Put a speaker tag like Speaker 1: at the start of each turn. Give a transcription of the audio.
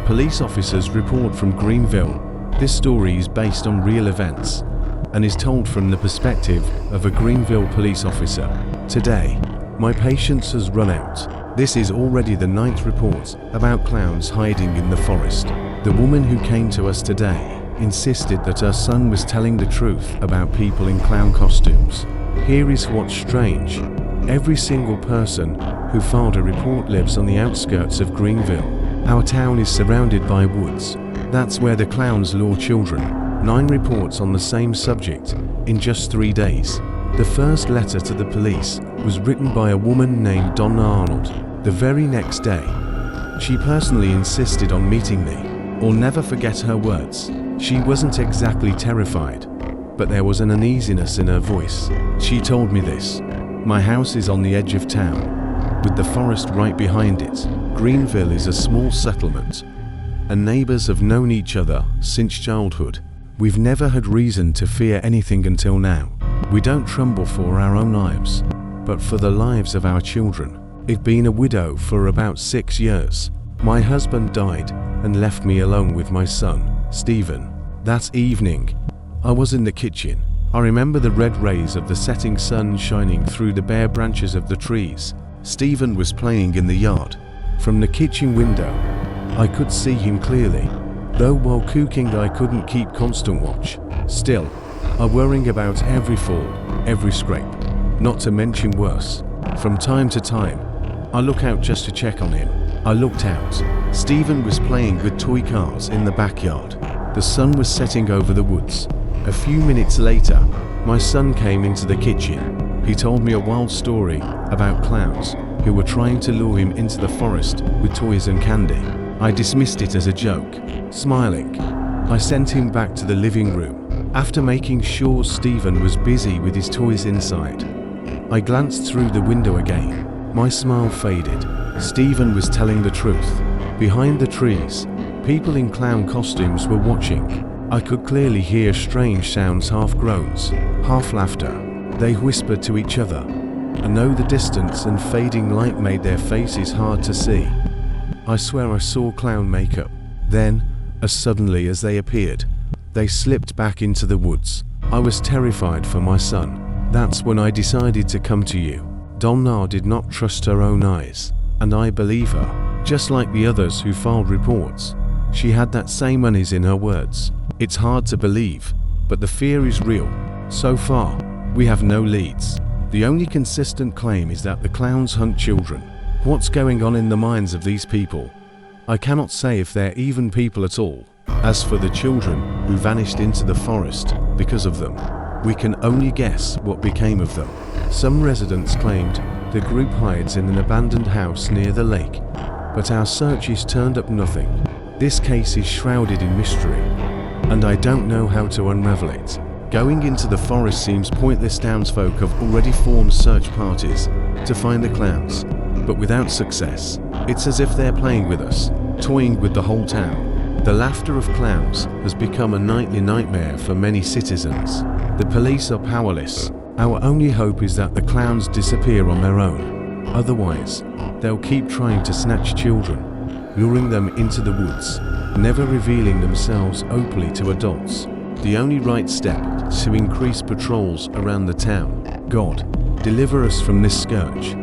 Speaker 1: police officer's report from Greenville. This story is based on real events and is told from the perspective of a Greenville police officer. Today, my patience has run out. This is already the 9th report about clowns hiding in the forest. The woman who came to us today insisted that her son was telling the truth about people in clown costumes. Here is what's strange. Every single person who filed a report lives on the outskirts of Greenville. Our town is surrounded by woods. That's where the clowns lure children. 9 reports on the same subject in just 3 days. The first letter to the police was written by a woman named Donna Arnold. The very next day, she personally insisted on meeting me. I'll never forget her words. She wasn't exactly terrified, but there was an uneasiness in her voice. She told me this: "My house is on the edge of town, with the forest right behind it. Greenville is a small settlement, and neighbors have known each other since childhood. We've never had reason to fear anything until now. We don't tremble for our own lives, but for the lives of our children. I've been a widow for about 6 years. My husband died and left me alone with my son, Stephen. That evening, I was in the kitchen. I remember the red rays of the setting sun shining through the bare branches of the trees. Stephen was playing in the yard. From the kitchen window, I could see him clearly, though while cooking I couldn't keep constant watch. Still, I worrying about every fall, every scrape, not to mention worse. From time to time, I look out just to check on him. I looked out. Stephen was playing with toy cars in the backyard. The sun was setting over the woods. A few minutes later, my son came into the kitchen. He told me a wild story about clowns who were trying to lure him into the forest with toys and candy. I dismissed it as a joke. Smiling, I sent him back to the living room. After making sure Stephen was busy with his toys inside, I glanced through the window again. My smile faded. Stephen was telling the truth. Behind the trees, people in clown costumes were watching. I could clearly hear strange sounds, half groans, half laughter. They whispered to each other, and though the distance and fading light made their faces hard to see, I swear I saw clown makeup. Then, as suddenly as they appeared, they slipped back into the woods. I was terrified for my son. That's when I decided to come to you. Donna did not trust her own eyes, and I believe her. Just like the others who filed reports, she had that same unease in her words. It's hard to believe, but the fear is real. So far, we have no leads. The only consistent claim is that the clowns hunt children. What's going on in the minds of these people? I cannot say if they're even people at all. As for the children who vanished into the forest because of them, we can only guess what became of them. Some residents claimed the group hides in an abandoned house near the lake, but our searches turned up nothing. This case is shrouded in mystery, and I don't know how to unravel it. Going into the forest seems pointless. Townsfolk have already formed search parties to find the clowns, but without success. It's as if they're playing with us, toying with the whole town. The laughter of clowns has become a nightly nightmare for many citizens. The police are powerless. Our only hope is that the clowns disappear on their own. Otherwise, they'll keep trying to snatch children, luring them into the woods, never revealing themselves openly to adults. The only right step is to increase patrols around the town. God, deliver us from this scourge.